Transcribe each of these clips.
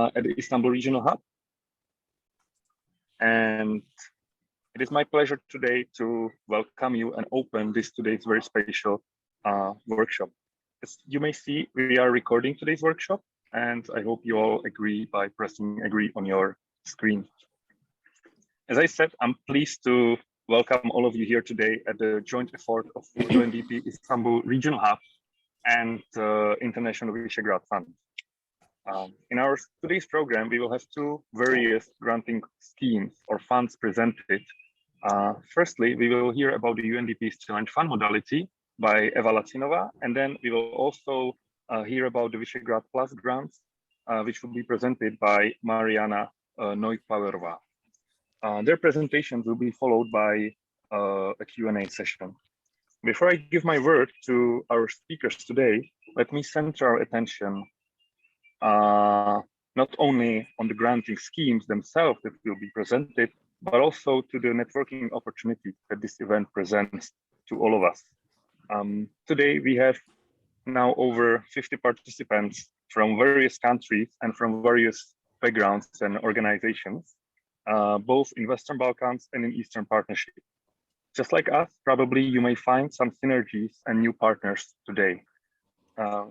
at the Istanbul Regional Hub. And it is my pleasure today to welcome you and open today's very special workshop. As you may see, we are recording today's workshop, and I hope you all agree by pressing agree on your screen. As I said, I'm pleased to welcome all of you here today at the joint effort of UNDP Istanbul Regional Hub and International Visegrad Fund. In our today's program, we will have two various granting schemes or funds presented. Firstly, we will hear about the UNDP's Challenge Fund modality by Eva Lacinova, and then we will also hear about the Visegrad Plus grants, which will be presented by Mariana Neupauerová. Their presentations will be followed by a Q&A session. Before I give my word to our speakers today, let me center our attention not only on the granting schemes themselves that will be presented, but also to the networking opportunities that this event presents to all of us. Today, we have now over 50 participants from various countries and from various backgrounds and organizations, both in Western Balkans and in Eastern Partnership. Just like us, probably you may find some synergies and new partners today.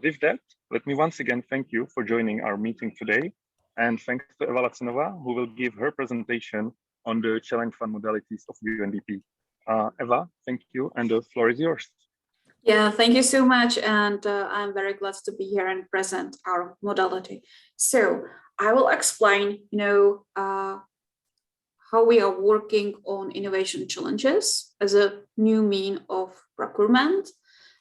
With that, let me once again thank you for joining our meeting today, and thanks to Eva Lacinova, who will give her presentation on the Challenge Fund modalities of UNDP. Eva, thank you, and the floor is yours. Yeah, thank you so much, and I'm very glad to be here and present our modality. So I will explain, how we are working on innovation challenges as a new mean of procurement.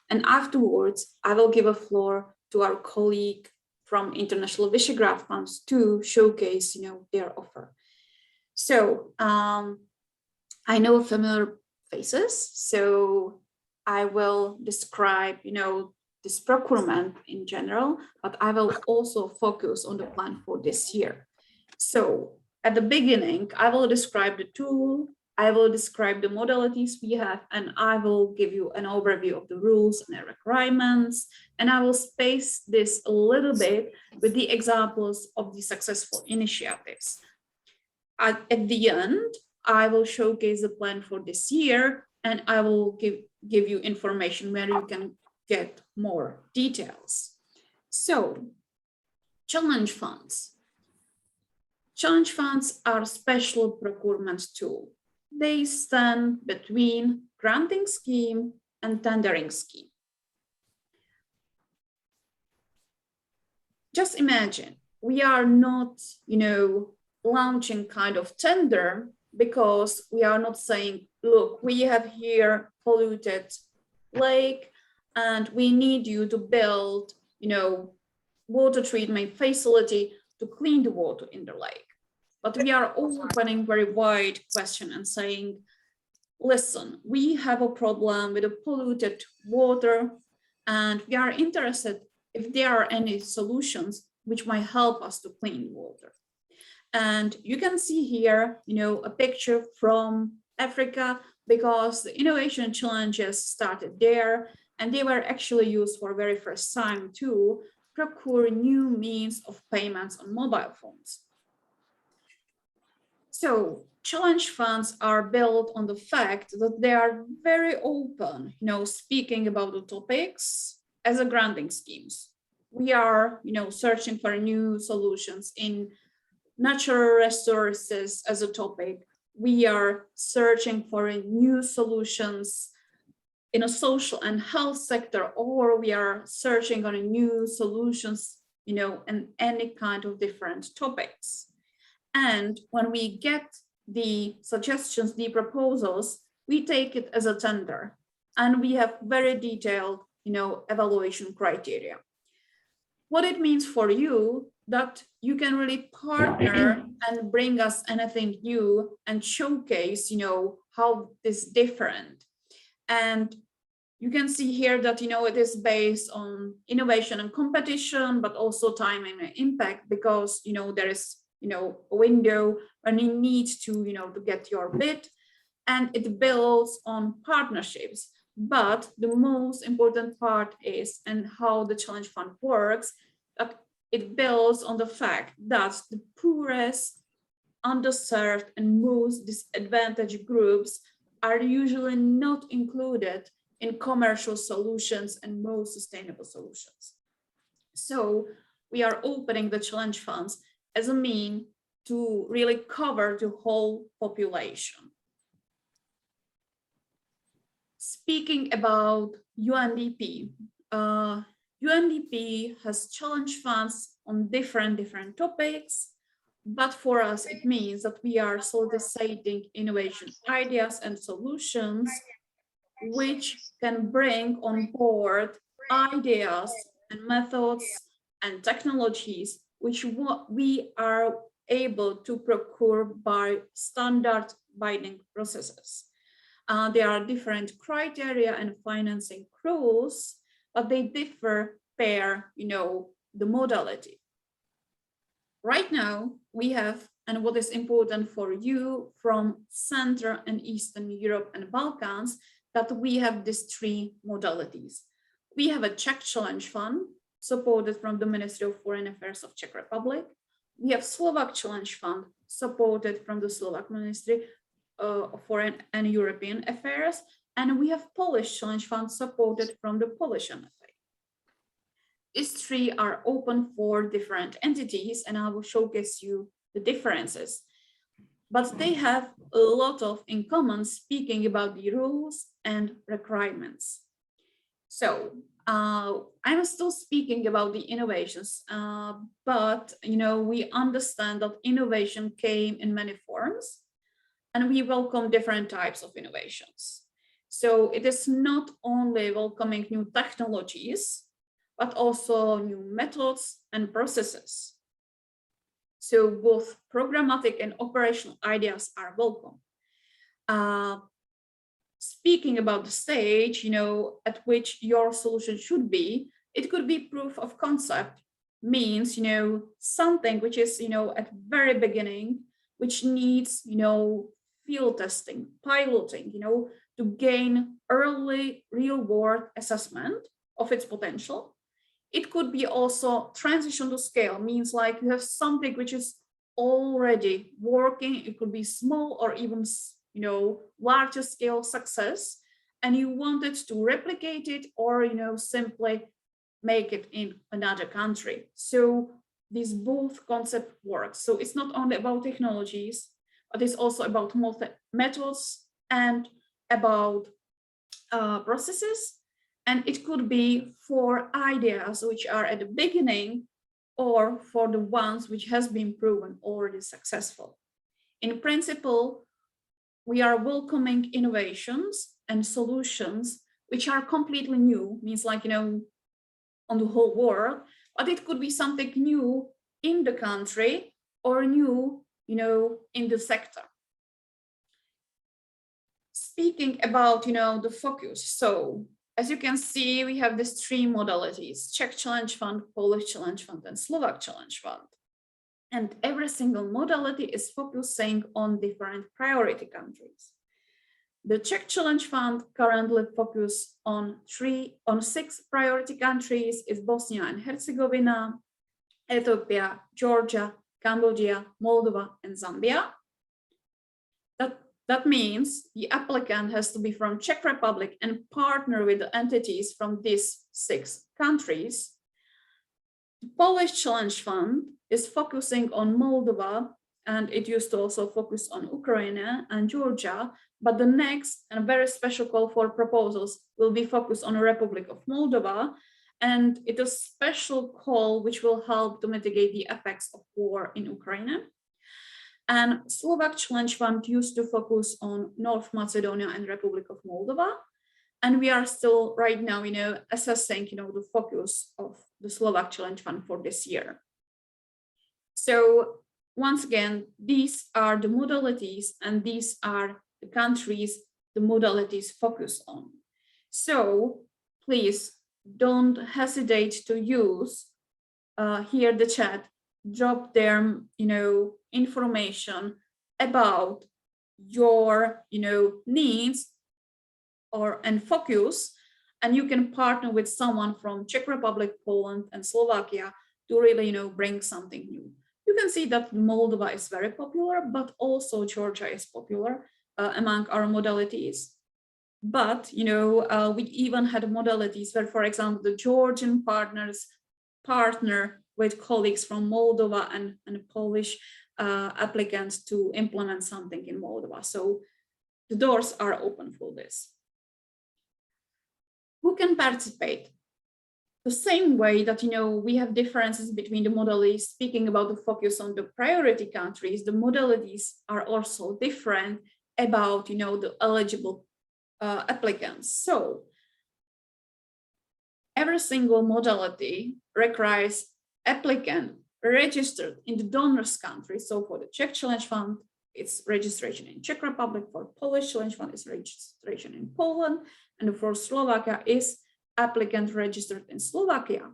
And afterwards, I will give a floor to our colleague from International Visegrad Funds to showcase, their offer. So I know familiar faces, so I will describe, this procurement in general, but I will also focus on the plan for this year. So at the beginning, I will describe the tool, I will describe the modalities we have, and I will give you an overview of the rules and the requirements, and I will space this a little bit with the examples of the successful initiatives. At the end, I will showcase the plan for this year, and I will give you information where you can get more details. So, challenge funds. Challenge funds are a special procurement tool. They stand between granting scheme and tendering scheme. Just imagine, we are not, launching kind of tender because we are not saying, look, we have here polluted lake and we need you to build, water treatment facility to clean the water in the lake. But we are opening very wide question and saying, listen, we have a problem with the polluted water and we are interested if there are any solutions which might help us to clean water. And you can see here, a picture from Africa because the innovation challenges started there and they were actually used for the very first time to procure new means of payments on mobile phones. So challenge funds are built on the fact that they are very open, speaking about the topics as a granting schemes. We are, searching for new solutions in natural resources as a topic. We are searching for new solutions in a social and health sector, or we are searching on a new solutions, in any kind of different topics. And when we get the suggestions, the proposals, we take it as a tender and we have very detailed, evaluation criteria. What it means for you that you can really partner and bring us anything new and showcase, how this is different. And you can see here that, it is based on innovation and competition, but also timing and impact because, there is, a window when you need to, to get your bid, and it builds on partnerships. But the most important part is, and how the Challenge Fund works, that it builds on the fact that the poorest, underserved, and most disadvantaged groups are usually not included in commercial solutions and most sustainable solutions. So we are opening the challenge funds as a mean to really cover the whole population. Speaking about UNDP, UNDP has challenge funds on different topics, but for us, it means that we are soliciting innovation ideas and solutions which can bring on board ideas and methods and technologies which we are able to procure by standard binding processes. There are different criteria and financing rules, but they differ per, the modality. Right now, we have, and what is important for you from Central and Eastern Europe and Balkans, that we have these three modalities. We have a Czech Challenge Fund, supported from the Ministry of Foreign Affairs of Czech Republic. We have Slovak Challenge Fund, supported from the Slovak Ministry of Foreign and European Affairs. And we have Polish Challenge Fund, supported from the Polish MFA. These three are open for different entities, and I will showcase you the differences. But they have a lot of in common, speaking about the rules and requirements. So I'm still speaking about the innovations, but we understand that innovation came in many forms, and we welcome different types of innovations. So it is not only welcoming new technologies, but also new methods and processes. So both programmatic and operational ideas are welcome. Speaking about the stage, at which your solution should be, it could be proof of concept, means, something which is, at very beginning, which needs, field testing, piloting, to gain early real world assessment of its potential. It could be also transition to scale, means like you have something which is already working. It could be small or even, larger scale success, and you wanted to replicate it or, simply make it in another country. So these both concepts work. So it's not only about technologies, but it's also about methods and about processes. And it could be for ideas which are at the beginning or for the ones which has been proven already successful. In principle, we are welcoming innovations and solutions which are completely new, means like, on the whole world, but it could be something new in the country or new, in the sector. Speaking about, the focus. So as you can see, we have these three modalities: Czech Challenge Fund, Polish Challenge Fund, and Slovak Challenge Fund. And every single modality is focusing on different priority countries. The Czech Challenge Fund currently focuses on 6 priority countries: is Bosnia and Herzegovina, Ethiopia, Georgia, Cambodia, Moldova, and Zambia. That means the applicant has to be from Czech Republic and partner with the entities from these 6 countries. The Polish Challenge Fund is focusing on Moldova, and it used to also focus on Ukraine and Georgia, but the next and very special call for proposals will be focused on the Republic of Moldova, and it is a special call which will help to mitigate the effects of war in Ukraine. And Slovak Challenge Fund used to focus on North Macedonia and Republic of Moldova. And we are still right now, assessing, the focus of the Slovak Challenge Fund for this year. So once again, these are the modalities and these are the countries the modalities focus on. So please don't hesitate to use here the chat, drop their, information about your, needs and focus, and you can partner with someone from Czech Republic, Poland, and Slovakia to really, bring something new. You can see that Moldova is very popular, but also Georgia is popular among our modalities. But, we even had modalities where, for example, the Georgian partners partner with colleagues from Moldova and Polish applicants to implement something in Moldova. So the doors are open for this. Who can participate? The same way that, we have differences between the modalities, speaking about the focus on the priority countries, the modalities are also different about, the eligible applicants. So every single modality requires applicant registered in the donors country. So for the Czech Challenge Fund, it's registration in Czech Republic. For Polish Challenge Fund, it's registration in Poland. And for Slovakia is applicant registered in Slovakia.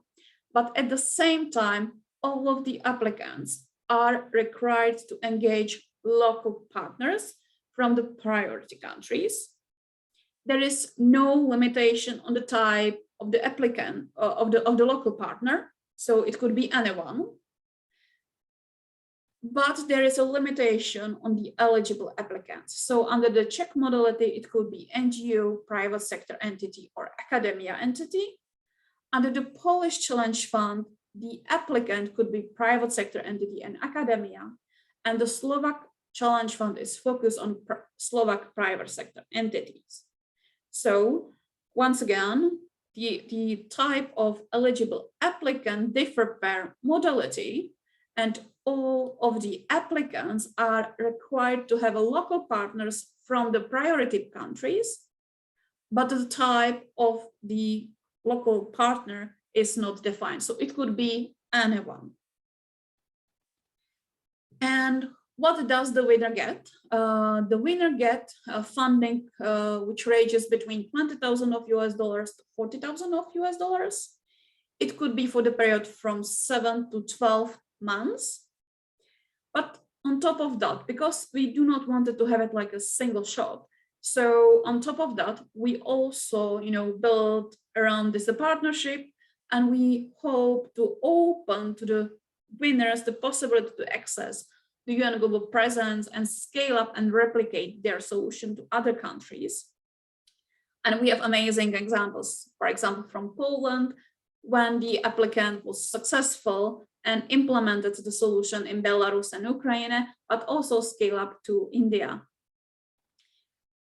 But at the same time, all of the applicants are required to engage local partners from the priority countries. There is no limitation on the type of the applicant, of the local partner. So it could be anyone. But there is a limitation on the eligible applicants. So under the Czech modality, it could be NGO, private sector entity, or academia entity. Under the Polish Challenge Fund, the applicant could be private sector entity and academia. And the Slovak Challenge Fund is focused on Slovak private sector entities. So once again, the type of eligible applicant differ per modality, and all of the applicants are required to have a local partners from the priority countries, but the type of the local partner is not defined. So it could be anyone. And what does the winner get? The winner get funding which ranges between $20,000 to $40,000. It could be for the period from 7 to 12 months. But on top of that, because we do not want it to have it like a single shot, so on top of that, we also, build around this a partnership, and we hope to open to the winners the possibility to access the UN Global Presence and scale up and replicate their solution to other countries. And we have amazing examples, for example, from Poland, when the applicant was successful and implemented the solution in Belarus and Ukraine, but also scale up to India.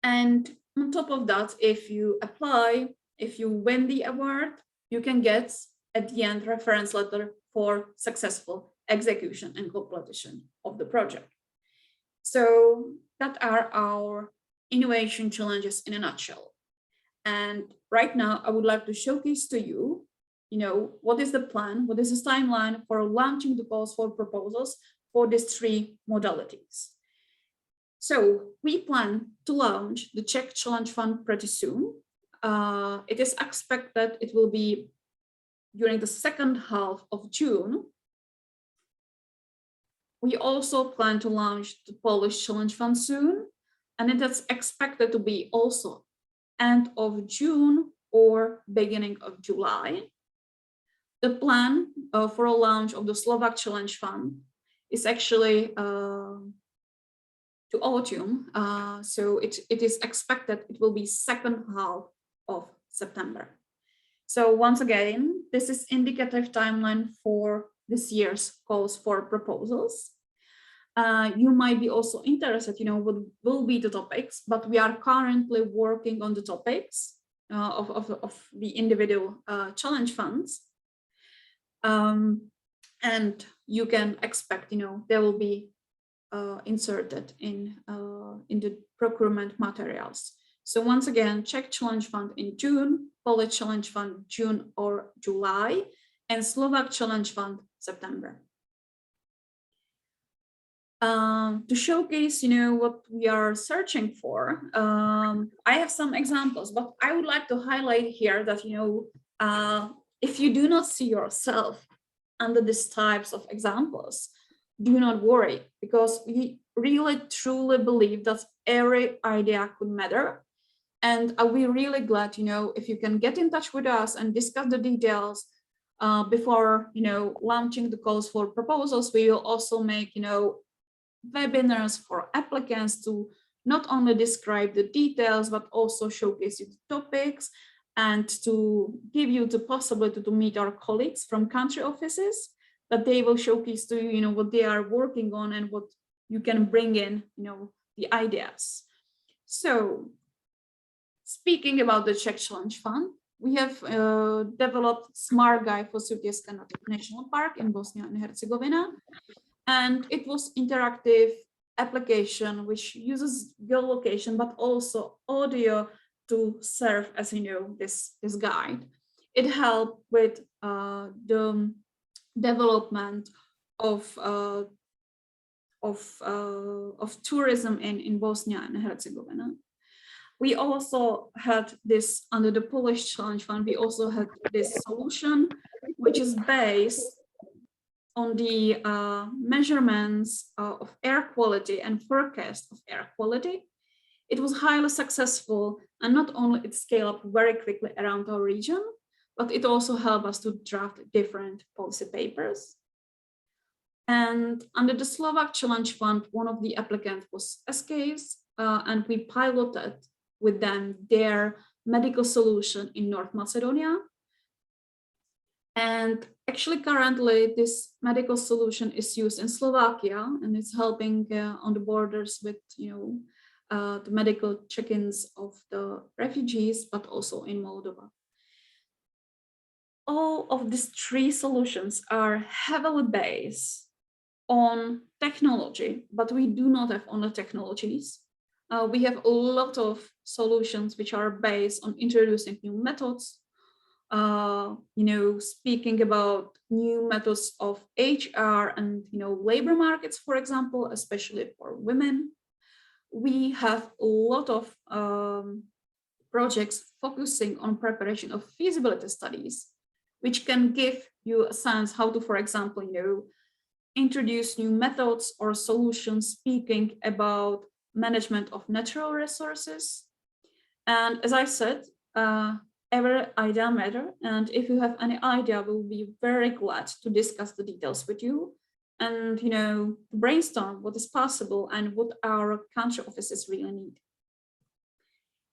And on top of that, if you apply, if you win the award, you can get at the end reference letter for successful execution and completion of the project. So that are our innovation challenges in a nutshell. And right now I would like to showcase to you, what is the plan, what is the timeline for launching the calls for proposals for these three modalities. So we plan to launch the Czech Challenge Fund pretty soon. It is expected it will be during the second half of June. We also plan to launch the Polish Challenge Fund soon, and it is expected to be also end of June or beginning of July. The plan for a launch of the Slovak Challenge Fund is actually to autumn. So it is expected it will be second half of September. So once again, this is indicative timeline for this year's calls for proposals. You might be also interested, what will be the topics, but we are currently working on the topics of the individual challenge funds. And you can expect, they will be inserted in the procurement materials. So once again, Czech Challenge Fund in June, Polish Challenge Fund June or July, and Slovak Challenge Fund September. To showcase, what we are searching for, I have some examples, but I would like to highlight here that, if you do not see yourself under these types of examples, do not worry, because we really truly believe that every idea could matter. And we're really glad, if you can get in touch with us and discuss the details, before, launching the calls for proposals, we will also make, webinars for applicants to not only describe the details, but also showcase you the topics and to give you the possibility to meet our colleagues from country offices, that they will showcase to you, what they are working on and what you can bring in, the ideas. So speaking about the Czech Challenge Fund, we have developed Smart Guide for Sutjeska National Park in Bosnia and Herzegovina. And it was interactive application which uses geolocation, but also audio to serve as, this guide. It helped with the development of tourism in Bosnia and Herzegovina. We also had this under the Polish Challenge Fund. We also had this solution, which is based on the measurements of air quality and forecast of air quality. It was highly successful, and not only it scaled up very quickly around our region, but it also helped us to draft different policy papers. And under the Slovak Challenge Fund, one of the applicants was SKs, and we piloted with them their medical solution in North Macedonia. And actually currently this medical solution is used in Slovakia, and it's helping on the borders with, the medical check-ins of the refugees, but also in Moldova. All of these three solutions are heavily based on technology, but we do not have only technologies. We have a lot of solutions which are based on introducing new methods, speaking about new methods of HR and, labor markets, for example, especially for women. We have a lot of projects focusing on preparation of feasibility studies, which can give you a sense how to, for example, introduce new methods or solutions speaking about management of natural resources. And as I said, every idea matters. And if you have any idea, we'll be very glad to discuss the details with you and, brainstorm what is possible and what our country offices really need.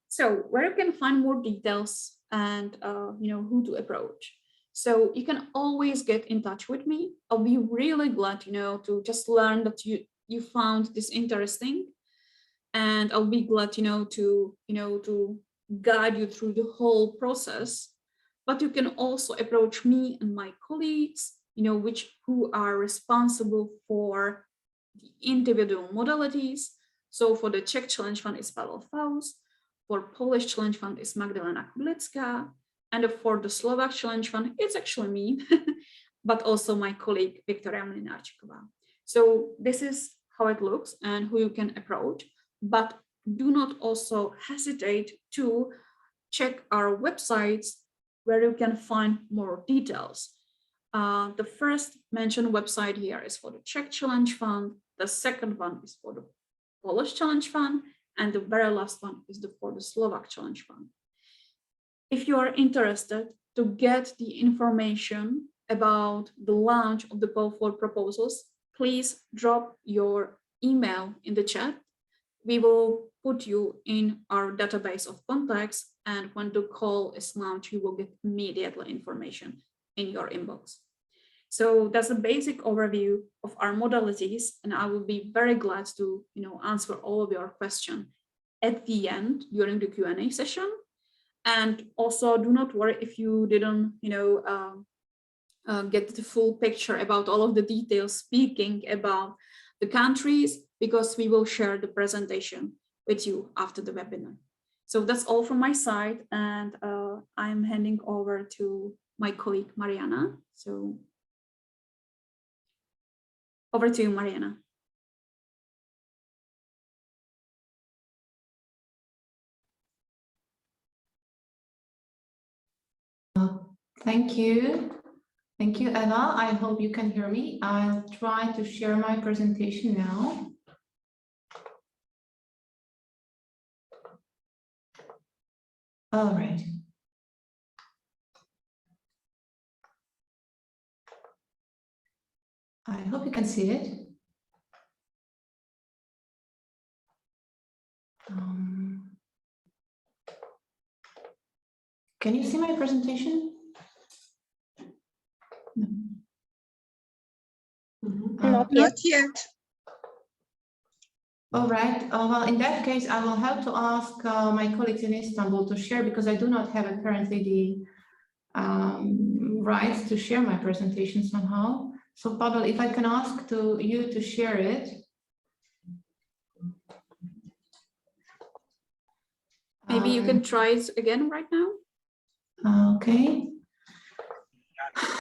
So where you can find more details and, who to approach. So you can always get in touch with me. I'll be really glad, to just learn that you found this interesting. And I'll be glad, to guide you through the whole process. But you can also approach me and my colleagues, who are responsible for the individual modalities. So for the Czech Challenge Fund is Pavel Faust, for Polish Challenge Fund is Magdalena Kublicka, and for the Slovak Challenge Fund, it's actually me, but also my colleague Viktoria Mlinarčíková. So this is how it looks and who you can approach. But do not also hesitate to check our websites where you can find more details. The first mentioned website here is for the Czech Challenge Fund. The second one is for the Polish Challenge Fund. And the very last one is for the Slovak Challenge Fund. If you are interested to get the information about the launch of the call for proposals, please drop your email in the chat. We will put you in our database of contacts, and when the call is launched, you will get immediately information in your inbox. So that's a basic overview of our modalities, and I will be very glad to answer all of your questions at the end during the Q&A session. And also do not worry if you didn't get the full picture about all of the details speaking about the countries, because we will share the presentation with you after the webinar. So that's all from my side, and I'm handing over to my colleague Mariana. So over to you, Mariana. Thank you. Thank you, Ella. I hope you can hear me. I'll try to share my presentation now. All right. I hope you can see it. Can you see my presentation? No. Not yet. All right. Well, in that case, I will have to ask my colleagues in Istanbul to share, because I do not have currently the rights to share my presentation somehow. So Pavel, if I can ask you to share it. Maybe you can try it again right now. Okay.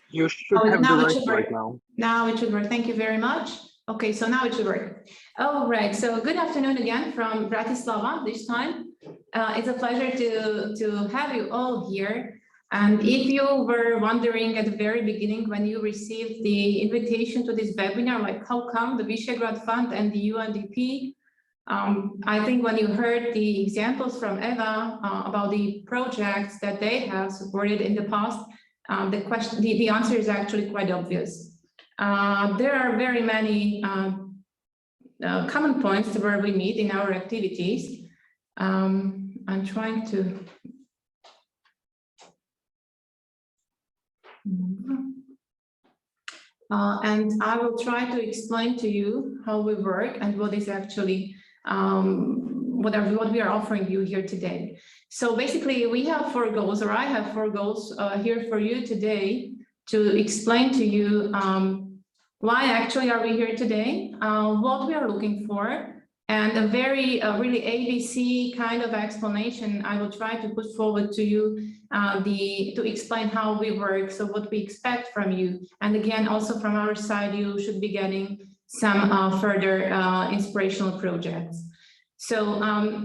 You should have now the it should right work. now. Now it should work. Thank you very much. Okay, so now it should work. All right. So good afternoon again from Bratislava this time. It's a pleasure to have you all here. And if you were wondering at the very beginning when you received the invitation to this webinar, like how come the Visegrad Fund and the UNDP, I think when you heard the examples from Eva about the projects that they have supported in the past, the answer is actually quite obvious. There are very many common points where we meet in our activities. I'm trying to. And I will try to explain to you how we work and what is actually what we are offering you here today. So basically, we have 4 goals, or I have 4 goals here for you today to explain to you why actually are we here today, what we are looking for, and a very really ABC kind of explanation I will try to put forward to you to explain how we work, so what we expect from you. And again, also from our side, you should be getting some further inspirational projects. So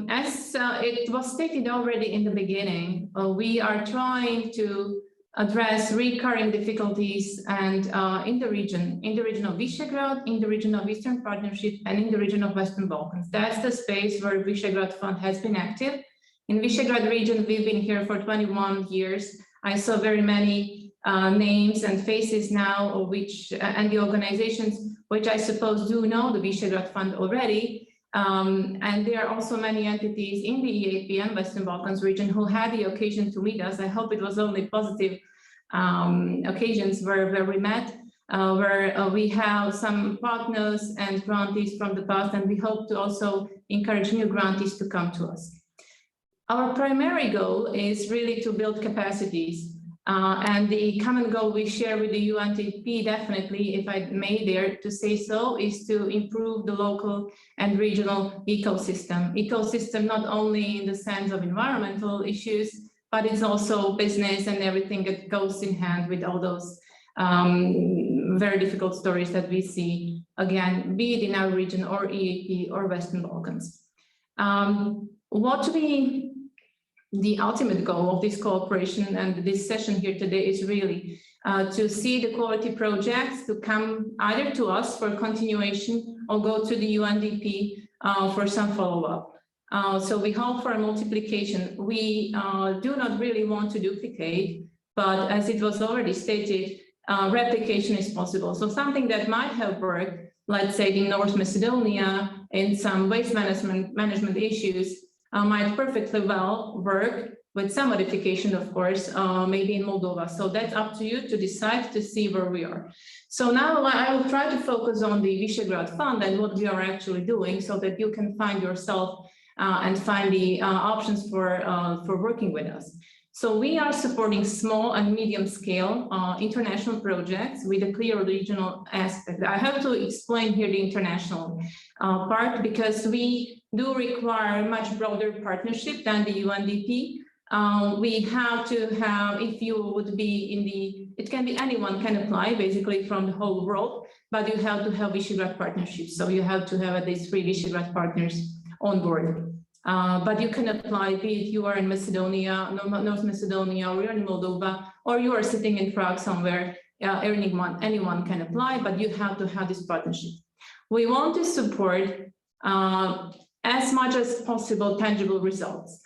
as it was stated already in the beginning, we are trying to address recurring difficulties and in the region of Visegrad, in the region of Eastern Partnership, and in the region of Western Balkans. That's the space where Visegrad Fund has been active. In Visegrad region, we've been here for 21 years. I saw very many names and faces now, which and the organizations which I suppose do know the Visegrad Fund already. And there are also many entities in the EAP and Western Balkans region who had the occasion to meet us. I hope it was only positive occasions where we met, where we have some partners and grantees from the past, and we hope to also encourage new grantees to come to us. Our primary goal is really to build capacities. And the common goal we share with the UNDP, definitely, if I may dare to say so, is to improve the local and regional ecosystem. Ecosystem not only in the sense of environmental issues, but it's also business and everything that goes in hand with all those very difficult stories that we see, again, be it in our region or EAP or Western Balkans. The ultimate goal of this cooperation and this session here today is really to see the quality projects to come either to us for continuation or go to the UNDP for some follow-up. So we hope for a multiplication. We do not really want to duplicate, but as it was already stated, replication is possible. So something that might have worked, let's say in North Macedonia, in some waste management issues, might perfectly well work with some modification, of course, maybe in Moldova. So that's up to you to decide to see where we are. So now I will try to focus on the Visegrad Fund and what we are actually doing so that you can find yourself and find the options for working with us. So we are supporting small and medium scale international projects with a clear regional aspect. I have to explain here the international part because we do require much broader partnership than the UNDP. We have to have, if you would be in the, it can be anyone can apply basically from the whole world, but you have to have Visegrad partnerships. So you have to have at least 3 Visegrad partners on board. But you can apply, be it you are in Macedonia, North Macedonia, or you're in Moldova, or you are sitting in Prague somewhere, anyone can apply, but you have to have this partnership. We want to support as much as possible tangible results.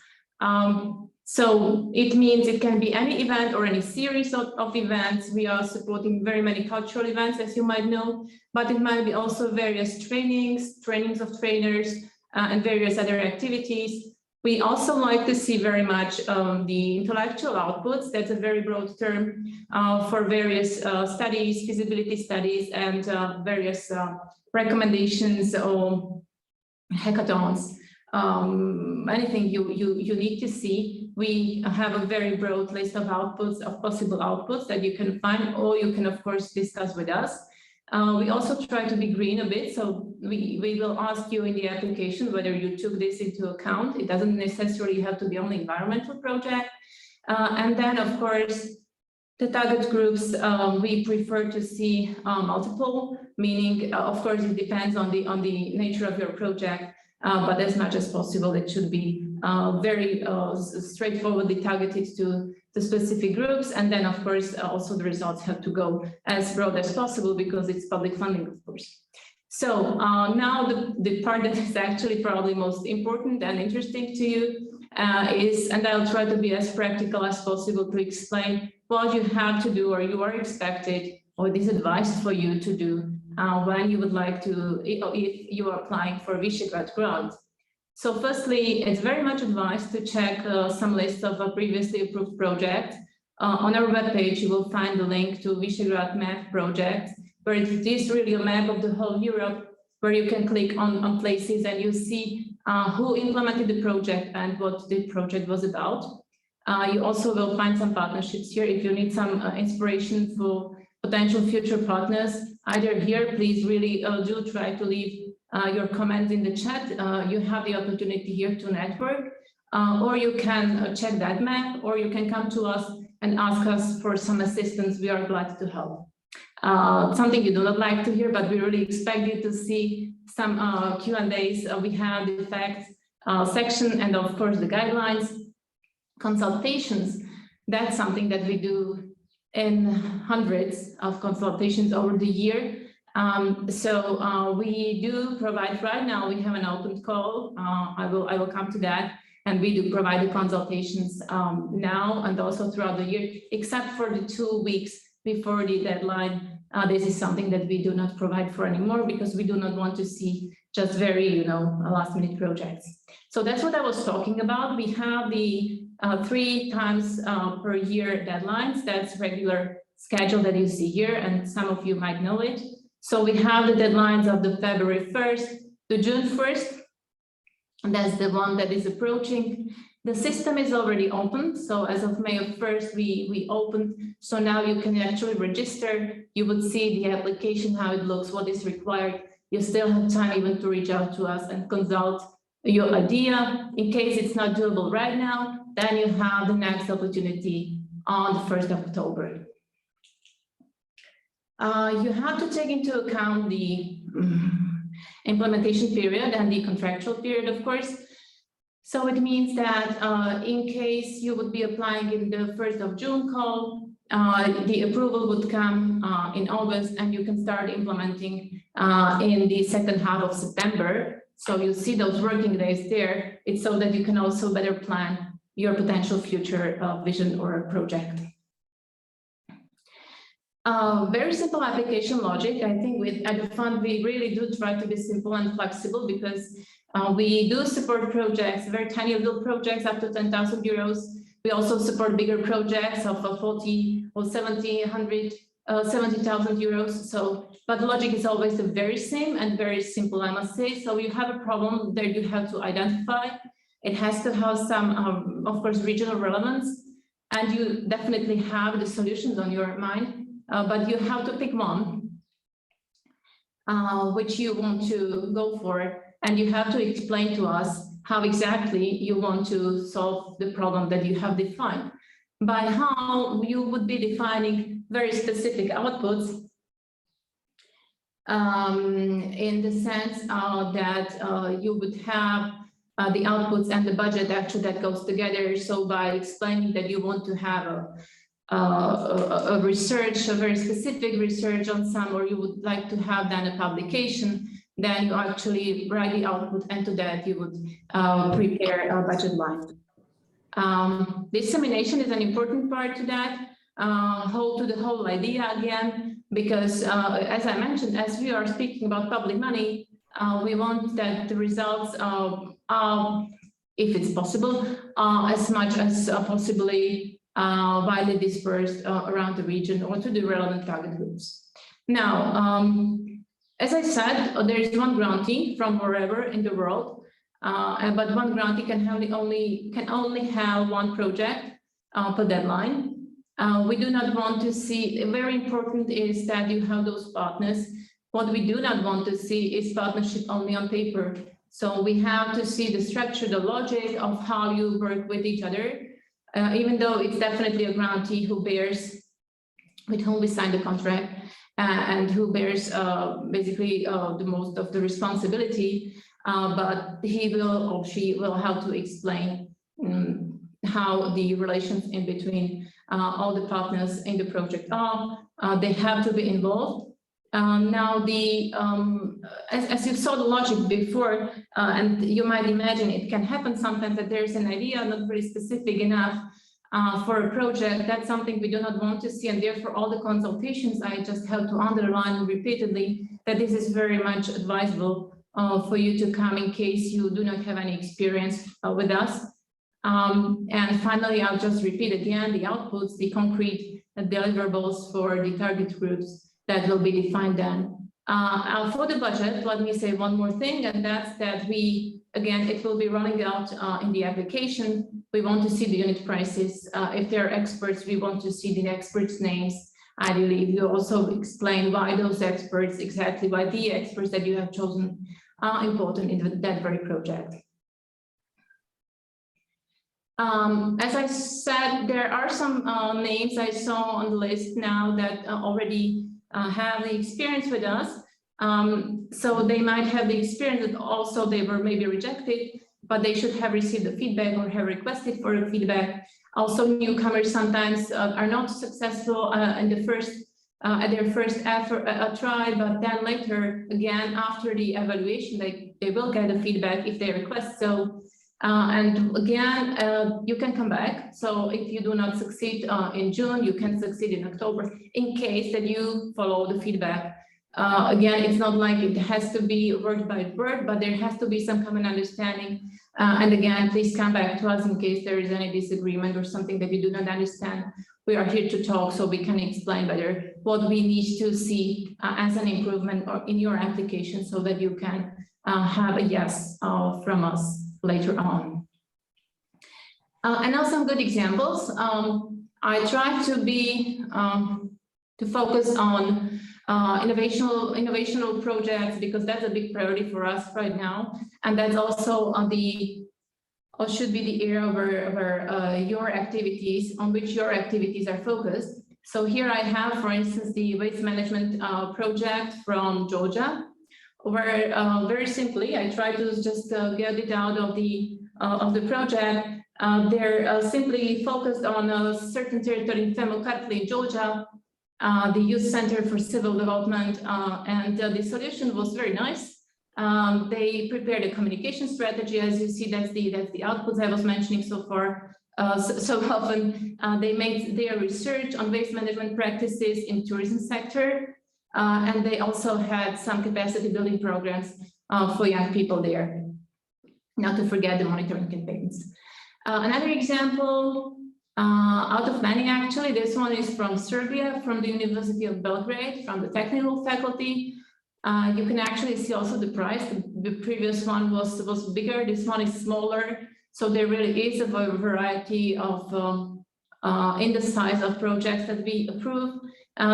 So it means it can be any event or any series of events. We are supporting very many cultural events, as you might know, but it might be also various trainings of trainers, and various other activities. We also like to see very much the intellectual outputs. That's a very broad term for various studies, feasibility studies, and various recommendations or hackathons. Anything you need to see. We have a very broad list of outputs, of possible outputs that you can find, or you can, of course, discuss with us. We also try to be green a bit, so we will ask you in the application whether you took this into account. It doesn't necessarily have to be only environmental project. And then, of course, the target groups, we prefer to see multiple, meaning, of course, it depends on the nature of your project, but as much as possible, it should be very straightforwardly targeted to the specific groups. And then, of course, also the results have to go as broad as possible because it's public funding, of course. So now the part that is actually probably most important and interesting to you is, and I'll try to be as practical as possible to explain what you have to do or you are expected or is advised for you to do when you would like to, if you are applying for Visegrad grant. So firstly, it's very much advised to check some lists of previously approved projects. On our webpage, you will find the link to Visegrad map project, where it is really a map of the whole Europe, where you can click on places and you see who implemented the project and what the project was about. You also will find some partnerships here. If you need some inspiration for potential future partners, either here, please really do try to leave your comments in the chat. You have the opportunity here to network, or you can check that map, or you can come to us and ask us for some assistance. We are glad to help. Something you do not like to hear, but we really expect you to see some Q&As. We have the facts section and of course the guidelines, consultations. That's something that we do in hundreds of consultations over the year. We do provide, right now we have an open call. I will come to that, and we do provide the consultations now and also throughout the year, except for the 2 weeks before the deadline. This is something that we do not provide for anymore because we do not want to see just very, last minute projects. So that's what I was talking about. We have the 3 times per year deadlines. That's regular schedule that you see here, and some of you might know it. So we have the deadlines of the February 1st to June 1st. And that's the one that is approaching. The system is already open. So as of May 1st, we opened. So now you can actually register. You would see the application, how it looks, what is required. You still have time even to reach out to us and consult your idea. In case it's not doable right now, then you have the next opportunity on the 1st of October. You have to take into account the implementation period and the contractual period, of course. So it means that in case you would be applying in the 1st of June call, the approval would come in August, and you can start implementing in the second half of September. So you see those working days there. It's so that you can also better plan your potential future vision or project. Very simple application logic. I think at the fund, we really do try to be simple and flexible because we do support projects, very tiny little projects up to 10,000 euros. We also support bigger projects of 40 or 70, 100, 70,000 euros. So, but the logic is always the very same and very simple, I must say. So you have a problem that you have to identify. It has to have some, of course, regional relevance, and you definitely have the solutions on your mind. But you have to pick one which you want to go for, and you have to explain to us how exactly you want to solve the problem that you have defined. By how you would be defining very specific outputs in the sense that you would have the outputs and the budget actually that goes together. So by explaining that you want to have a research, a very specific research on some, or you would like to have done a publication, then you actually write the output, and to that you would prepare a budget line. Dissemination is an important part to that, to the whole idea again, because as I mentioned, as we are speaking about public money, we want that the results are, if it's possible, as much as possibly widely dispersed around the region or to the relevant target groups. Now, as I said, there is one grantee from wherever in the world, but one grantee can only have one project per deadline. We do not want to see, very important is that you have those partners. What we do not want to see is partnership only on paper. So we have to see the structure, the logic of how you work with each other, even though it's definitely a grantee who bears, with whom we sign the contract, and who bears basically the most of the responsibility, but he will or she will have to explain how the relations in between all the partners in the project are. They have to be involved. Now, as you saw the logic before, and you might imagine it can happen sometimes that there's an idea not very specific enough for a project. That's something we do not want to see, and therefore all the consultations I just have to underline repeatedly that this is very much advisable for you to come in case you do not have any experience with us. And finally, I'll just repeat again the outputs, the concrete deliverables for the target groups that will be defined then. For the budget, let me say one more thing, and that's that we, again, it will be running out in the application. We want to see the unit prices. If there are experts, we want to see the experts' names. Ideally, you also explain why those experts, exactly why the experts that you have chosen are important in that very project. As I said, there are some names I saw on the list now that already have the experience with us. So they might have the experience that also they were maybe rejected, but they should have received the feedback or have requested for the feedback. Also, newcomers sometimes are not successful in the first at their first effort try, but then later again after the evaluation they will get the feedback if they request so. And again, you can come back. So if you do not succeed in June, you can succeed in October in case that you follow the feedback. Again, it's not like it has to be word by word, but there has to be some common understanding. And again, please come back to us in case there is any disagreement or something that you do not understand. We are here to talk so we can explain better what we need to see as an improvement or in your application so that you can have a yes from us later on. And now some good examples. I try to be to focus on innovational projects because that's a big priority for us right now, and that's also on the or should be the area where your activities on which your activities are focused. So here I have, for instance, the waste management project from Georgia, where very simply I try to just get it out of the project. They're simply focused on a certain territory in Femokartli in Georgia, the Youth Center for Civil Development, and the solution was very nice. They prepared a communication strategy. As you see, that's the outputs I was mentioning so far. So often they made their research on waste management practices in tourism sector. And they also had some capacity building programs for young people there, not to forget the monitoring campaigns. Another example, out of many actually, this one is from Serbia, from the University of Belgrade, from the technical faculty. You can actually see also the price. The previous one was bigger, this one is smaller. So there really is a variety of in the size of projects that we approve.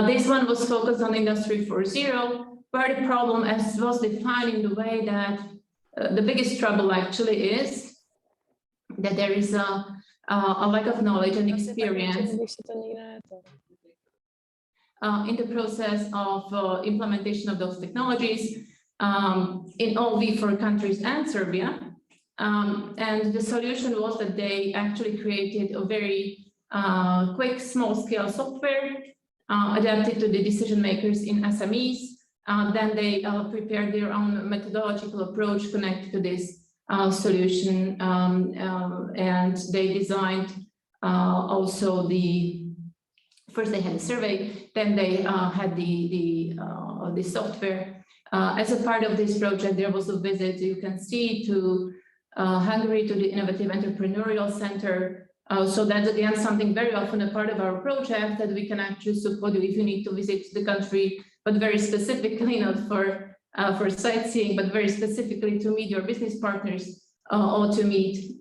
This one was focused on Industry 4.0, where the problem as was defined in the way that the biggest trouble actually is that there is a lack of knowledge and experience in the process of implementation of those technologies in all the 4 countries and Serbia. And the solution was that they actually created a very quick small-scale software adapted to the decision makers in SMEs. Then they prepared their own methodological approach connected to this solution, and they designed also first they had a survey, then they had the software. As a part of this project, there was a visit, you can see, to Hungary, to the Innovative Entrepreneurial Center. So that's again something very often a part of our project, that we can actually support you if you need to visit the country, but very specifically not for sightseeing, but very specifically to meet your business partners or to meet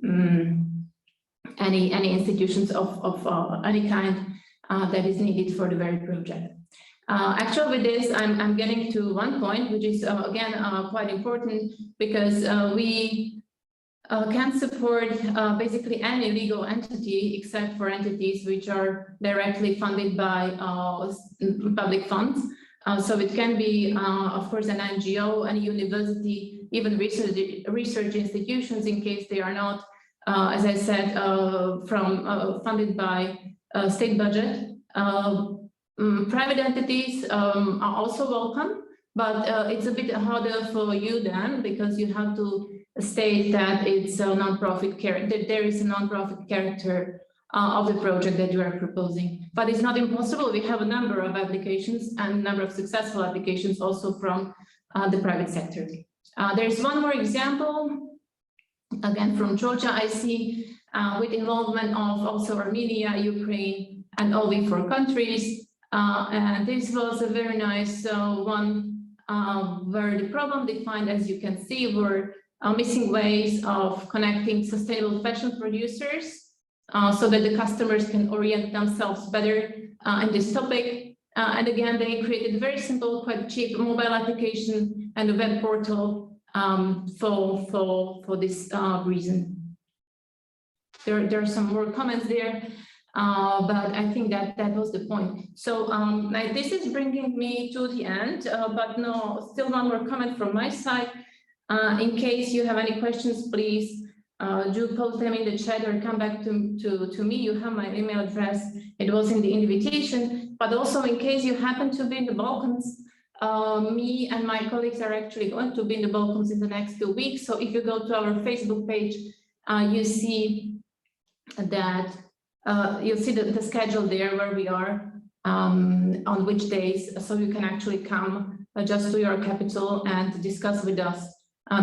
any institutions of any kind that is needed for the very project. Actually, with this, I'm getting to one point, which is again quite important, because we can support basically any legal entity except for entities which are directly funded by public funds. So it can be, of course, an NGO, any university, even research institutions, in case they are not, as I said, funded by state budget. Private entities are also welcome, but it's a bit harder for you then, because you have to state that it's a non-profit character, there is a non-profit character of the project that you are proposing. But it's not impossible. We have a number of applications and a number of successful applications also from the private sector. There's one more example, again from Georgia, I see, with involvement of also Armenia, Ukraine, and all the 4 countries. And this was a very nice one, where the problem defined, as you can see, were missing ways of connecting sustainable fashion producers so that the customers can orient themselves better in this topic. And again, they created a very simple, quite cheap mobile application and a web portal for this reason. There are some more comments there, but I think that was the point. So this is bringing me to the end, but no, still one more comment from my side. In case you have any questions, please do post them in the chat or come back to me. You have my email address. It was in the invitation. But also, in case you happen to be in the Balkans, me and my colleagues are actually going to be in the Balkans in the next 2 weeks. So if you go to our Facebook page, you see that you'll see the schedule there where we are, on which days. So you can actually come just to your capital and discuss with us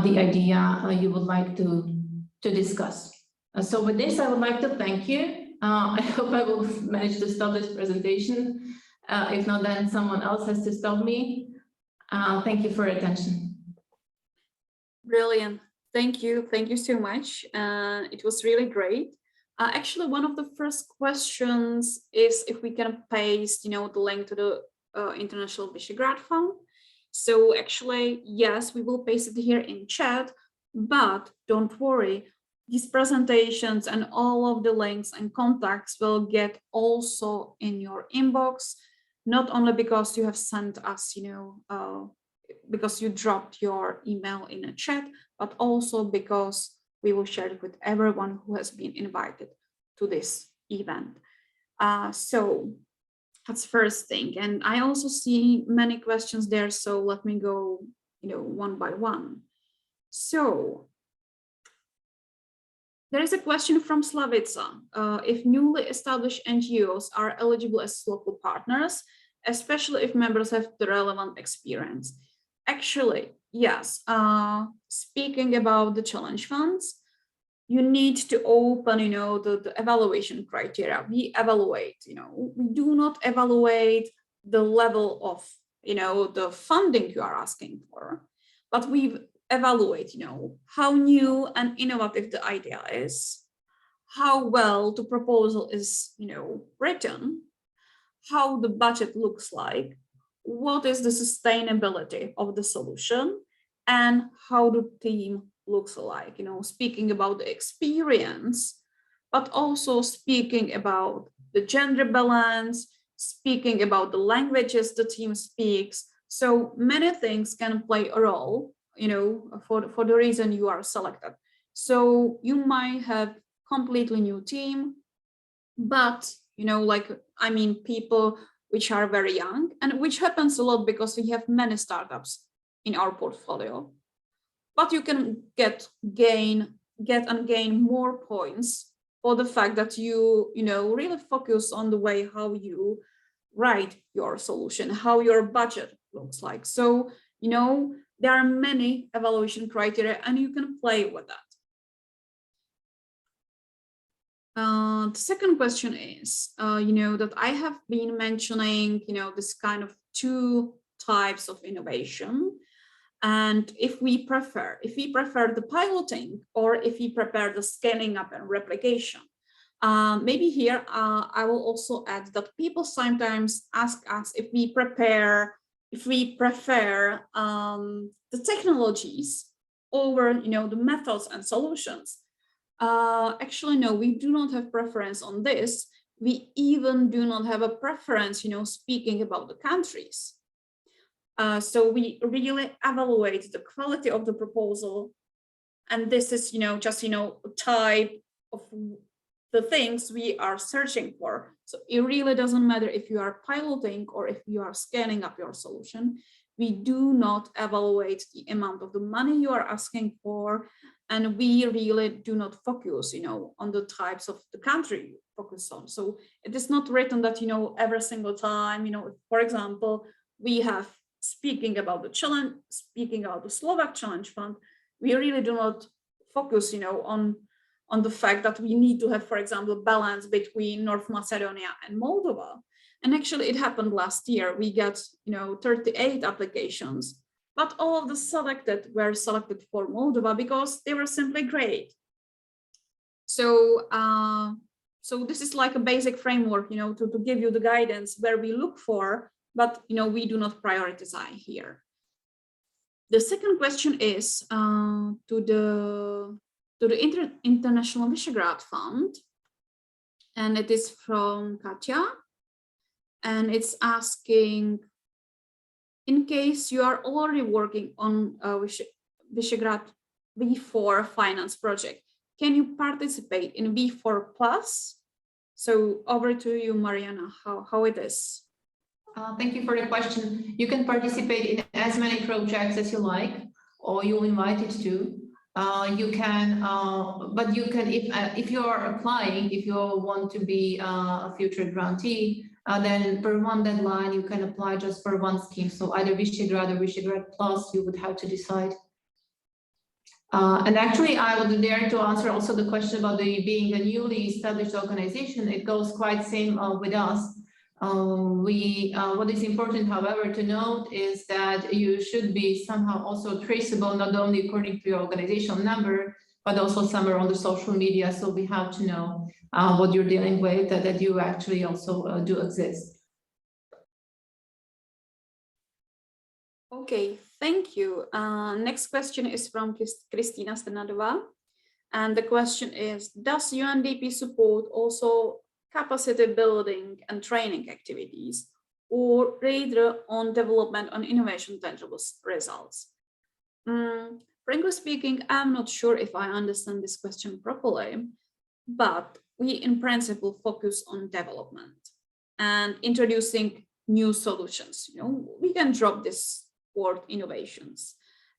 the idea you would like to discuss. So with this, I would like to thank you. I hope I will manage to stop this presentation. If not, then someone else has to stop me. Thank you for your attention. Brilliant. Thank you. Thank you so much. It was really great. Actually, one of the first questions is if we can paste, the link to the International Visegrad Fund. So actually, yes, we will paste it here in chat, but don't worry, these presentations and all of the links and contacts will get also in your inbox, not only because you have sent us, because you dropped your email in a chat, but also because we will share it with everyone who has been invited to this event. So that's first thing. And I also see many questions there. So let me go, one by one. So there is a question from Slavica. If newly established NGOs are eligible as local partners, especially if members have the relevant experience. Actually, yes. Speaking about the challenge funds, you need to open, the evaluation criteria. We evaluate, we do not evaluate the level of, the funding you are asking for, but we evaluate, how new and innovative the idea is, how well the proposal is, written, how the budget looks like, what is the sustainability of the solution, and how the team looks like, speaking about the experience, but also speaking about the gender balance, speaking about the languages the team speaks. So many things can play a role, for the reason you are selected. So you might have completely new team, but, people which are very young, and which happens a lot because we have many startups in our portfolio. but you can get and gain more points for the fact that you really focus on the way how you write your solution, how your budget looks like. So, there are many evaluation criteria and you can play with that. The second question is, that I have been mentioning, this kind of two types of innovation. And if we prefer the piloting or if we prefer the scaling up and replication. Maybe here I will also add that people sometimes ask us if we prefer the technologies over the methods and solutions. Actually, no, we do not have preference on this. We even do not have a preference, speaking about the countries. So we really evaluate the quality of the proposal. And this is, just, a type of the things we are searching for. So it really doesn't matter if you are piloting or if you are scaling up your solution. We do not evaluate the amount of the money you are asking for. And we really do not focus, on the types of the country you focus on. So it is not written that, every single time, for example, we have speaking about the Slovak Challenge Fund, we really do not focus, on the fact that we need to have, for example, balance between North Macedonia and Moldova. And actually it happened last year. We got, 38 applications, but all of the selected were selected for Moldova because they were simply great. So, so this is like a basic framework, to give you the guidance where we look for, but, we do not prioritize here. The second question is to the International Visegrad Fund, and it is from Katja, and it's asking, in case you are already working on a Visegrad V4 finance project, can you participate in V4 Plus? So over to you, Mariana, how it is. Thank you for the question. You can participate in as many projects as you like, or you're invited to. You can, but you can, if you are applying, if you want to be a future grantee, then per one deadline, you can apply just for one scheme. So either Visegrad or Visegrad Plus, you would have to decide. And actually, I would dare to answer also the question about being a newly established organization. It goes quite same with us. What is important, however, to note is that you should be somehow also traceable, not only according to your organizational number, but also somewhere on the social media. So we have to know what you're dealing with, that you actually also do exist. Okay, thank you. Next question is from Kristina Sternadová. And the question is, does UNDP support also capacity building and training activities, or rather on development on innovation tangible results? Frankly speaking, I'm not sure if I understand this question properly, but we in principle focus on development and introducing new solutions. We can drop this word innovations.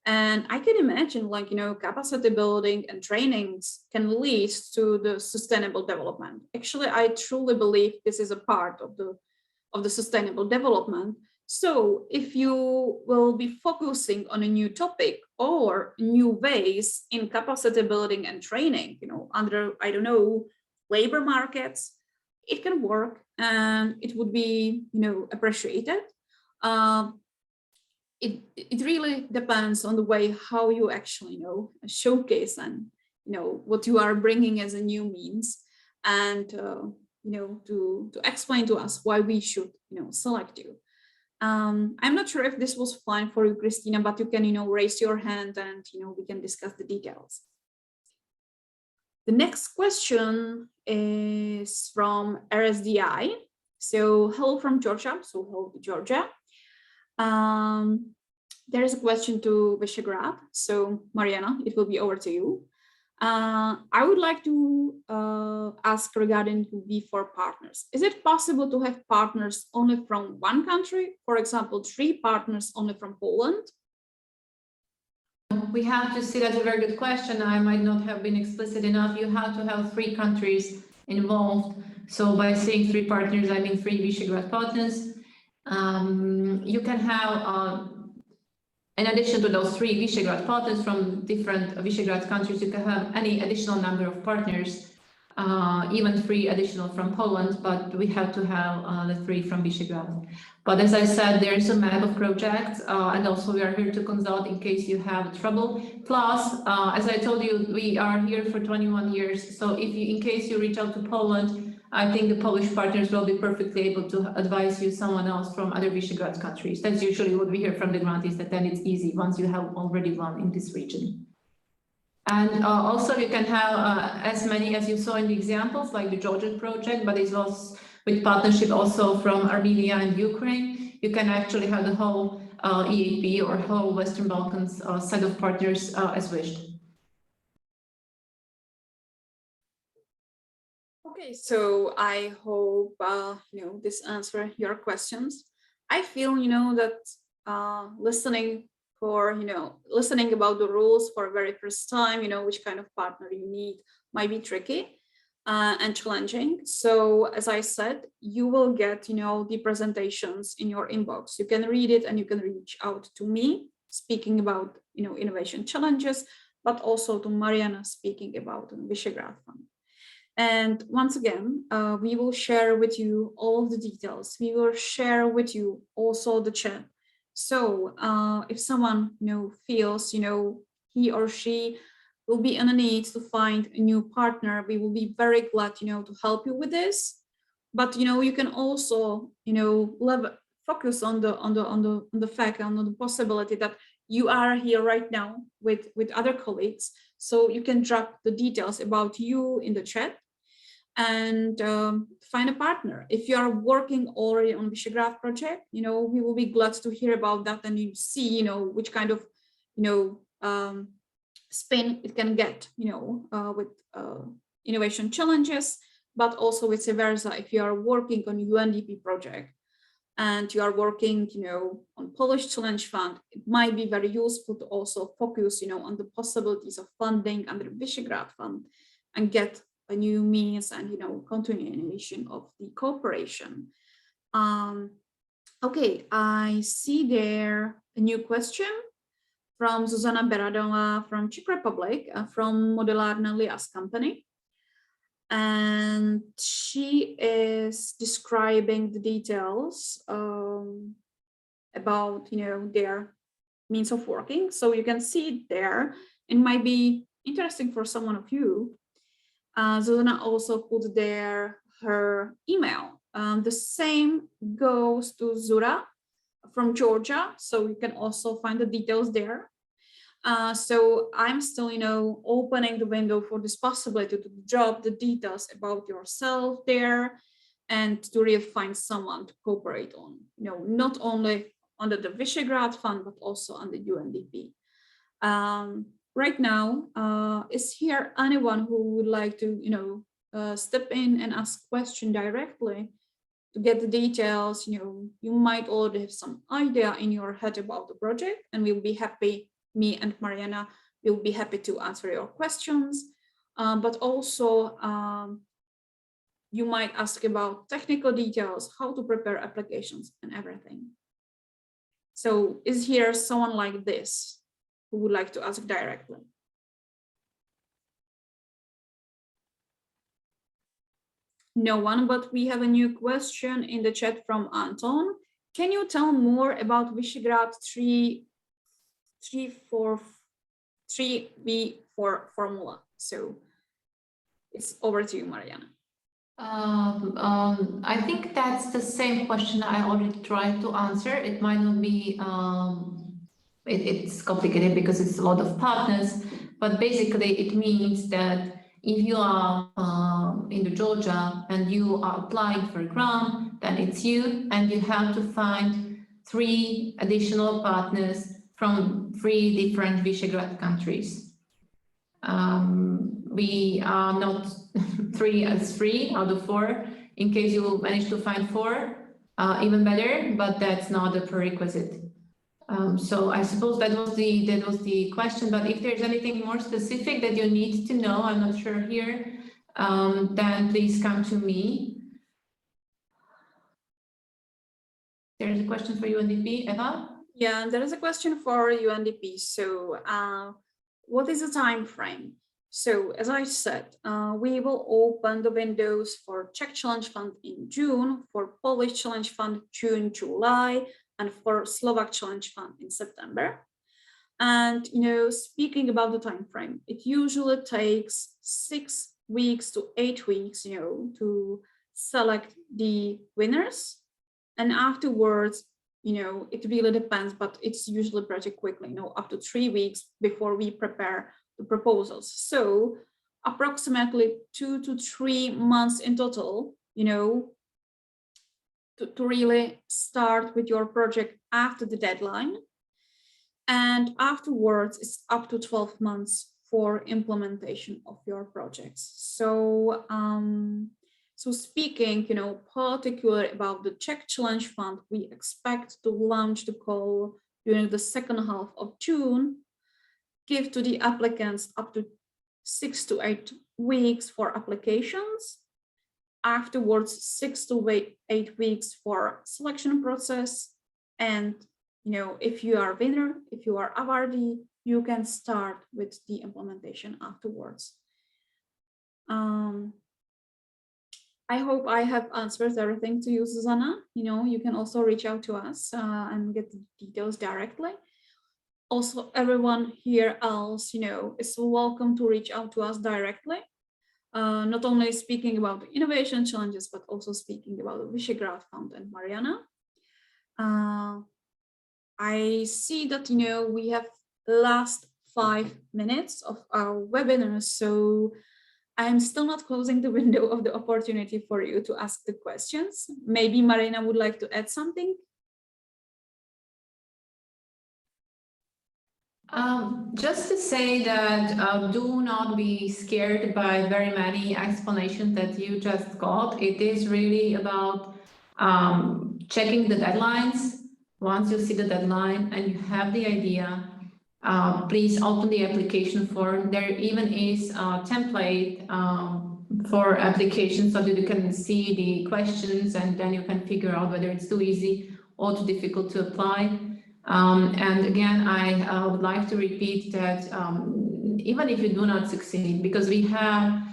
And I can imagine, capacity building and trainings can lead to the sustainable development. Actually, I truly believe this is a part of the sustainable development. So if you will be focusing on a new topic or new ways in capacity building and training, under, I don't know, labor markets, it can work and it would be, appreciated. It really depends on the way how you actually showcase and what you are bringing as a new means, and to explain to us why we should select you. I'm not sure if this was fine for you, Christina, but you can raise your hand and we can discuss the details. The next question is from RSDI. So hello from Georgia. So hello to Georgia. There is a question to Visegrad. So Mariana, it will be over to you. I would like to ask regarding V4 partners. Is it possible to have partners only from one country? For example, 3 partners only from Poland? we have to see, that's a very good question. I might not have been explicit enough. You have to have 3 countries involved. So by saying 3 partners, I mean 3 Visegrad partners. You can have, in addition to those 3 Visegrad partners from different Visegrad countries, you can have any additional number of partners, even 3 additional from Poland, but we have to have the 3 from Visegrad. But as I said, there is a map of projects, and also we are here to consult in case you have trouble. Plus, as I told you, we are here for 21 years. So if you, in case you reach out to Poland, I think the Polish partners will be perfectly able to advise you someone else from other Visegrad countries. That's usually what we hear from the grantees, that then it's easy once you have already one in this region. And also you can have as many as you saw in the examples, like the Georgian project, but it's also with partnership also from Armenia and Ukraine. You can actually have the whole EAP or whole Western Balkans set of partners as wished. Okay, so I hope this answers your questions. I feel that listening about the rules for the very first time, which kind of partner you need, might be tricky and challenging. So as I said, you will get the presentations in your inbox. You can read it and you can reach out to me speaking about innovation challenges, but also to Mariana speaking about the Visegrad Fund. And once again, we will share with you all of the details. We will share with you also the chat. So if someone feels he or she will be in a need to find a new partner, we will be very glad to help you with this. But you can also focus on the fact and on the possibility that you are here right now with other colleagues. So you can drop the details about you in the chat and find a partner. If you are working already on Visegrad project, we will be glad to hear about that, and you see, which kind of, spin it can get, with innovation challenges, but also vice versa. If you are working on UNDP project and you are working, on Polish Challenge Fund, it might be very useful to also focus, on the possibilities of funding under Visegrad Fund and get a new means and continuation of the cooperation. Okay, I see there a new question from Zuzana Beradová from Czech Republic, from Modelárna Lias company. And she is describing the details about their means of working. So you can see it there. It might be interesting for someone of you. Zuzana also put there her email. The same goes to Zura from Georgia, so you can also find the details there. So I'm still, opening the window for this possibility to drop the details about yourself there and to really find someone to cooperate on, not only under the Visegrad Fund, but also under UNDP. Right now, is here anyone who would like to, step in and ask question directly to get the details? You might already have some idea in your head about the project, and we'll be happy, me and Mariana will be happy to answer your questions. But also, you might ask about technical details, how to prepare applications and everything. So is here someone like this who would like to ask directly? No one, but we have a new question in the chat from Anton. Can you tell more about Visegrad 3v4 formula? So it's over to you, Mariana. I think that's the same question I already tried to answer. It might not be, it's complicated because it's a lot of partners, but basically it means that if you are in the Georgia and you are applying for a grant, then it's you, and you have to find 3 additional partners from 3 different Visegrad countries. We are not 3 as 3 out of 4. In case you manage to find 4, even better, but that's not a prerequisite. So I suppose that was the question, but if there's anything more specific that you need to know, I'm not sure here, then please come to me. There's a question for UNDP, Eva? Yeah, there is a question for UNDP. So what is the time frame? So as I said, we will open the windows for Czech Challenge Fund in June, for Polish Challenge Fund June, July, and for Slovak Challenge Fund in September. And speaking about the time frame, it usually takes 6 weeks to 8 weeks, to select the winners. And afterwards, it really depends, but it's usually pretty quickly, up to 3 weeks before we prepare the proposals. So approximately 2 to 3 months in total, to really start with your project after the deadline. And afterwards, it's up to 12 months for implementation of your projects. So, so speaking, particularly about the Czech Challenge Fund, we expect to launch the call during the second half of June, give to the applicants up to 6 to 8 weeks for applications. Afterwards, 6 to 8 weeks for selection process. And, if you are a winner, if you are awardee, you can start with the implementation afterwards. I hope I have answered everything to you, Susanna. You can also reach out to us and get the details directly. Also, everyone here else, is welcome to reach out to us directly. Not only speaking about the innovation challenges, but also speaking about the Visegrad Fund and Mariana. I see that, we have last 5 minutes of our webinar, so I'm still not closing the window of the opportunity for you to ask the questions. Maybe Marina would like to add something. Just to say that do not be scared by very many explanations that you just got. It is really about checking the deadlines. Once you see the deadline and you have the idea, please open the application form. There even is a template for applications so that you can see the questions and then you can figure out whether it's too easy or too difficult to apply. And again, I would like to repeat that even if you do not succeed, because we have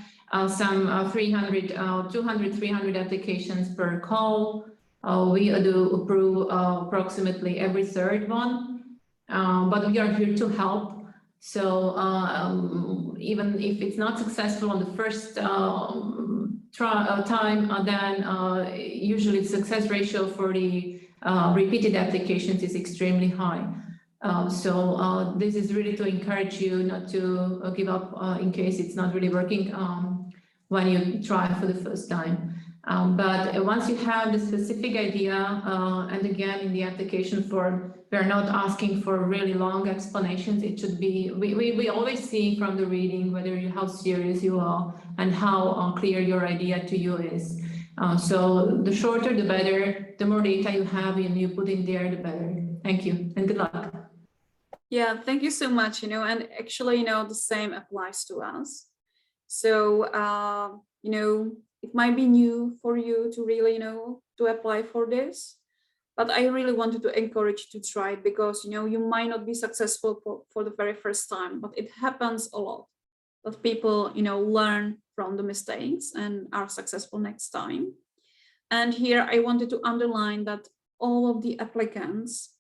some 200-300 applications per call, we do approve approximately every third one, but we are here to help. So even if it's not successful on the first time, then usually the success ratio for the repeated applications is extremely high. So this is really to encourage you not to give up in case it's not really working when you try for the first time. But once you have the specific idea, and again in the application form, we're not asking for really long explanations. It should be, we always see from the reading whether how serious you are and how clear your idea to you is. So the shorter, the better, the more data you have and you put in there, the better. Thank you and good luck. Yeah, thank you so much, and actually, the same applies to us. So, it might be new for you to really, to apply for this, but I really wanted to encourage you to try it because, you might not be successful for the very first time, but it happens a lot that people, learn from the mistakes and are successful next time. And here I wanted to underline that all of the applicants,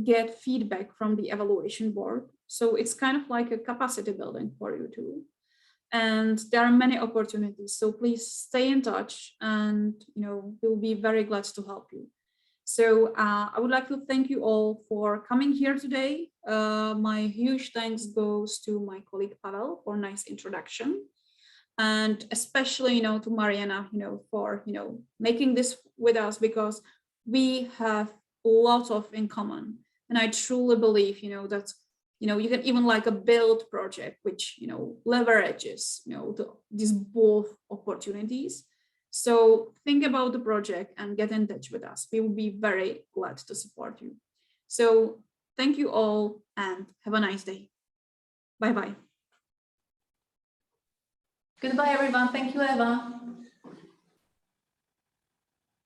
get feedback from the evaluation board. So it's kind of like a capacity building for you too. And there are many opportunities. So please stay in touch and, we'll be very glad to help you. So I would like to thank you all for coming here today. My huge thanks goes to my colleague Pavel for a nice introduction. And especially, to Mariana, for, making this with us because we have lots of in common. And I truly believe, that, you can even like a build project, which, leverages, these both opportunities. So think about the project and get in touch with us. We will be very glad to support you. So thank you all and have a nice day. Bye-bye. Goodbye, everyone. Thank you, Eva.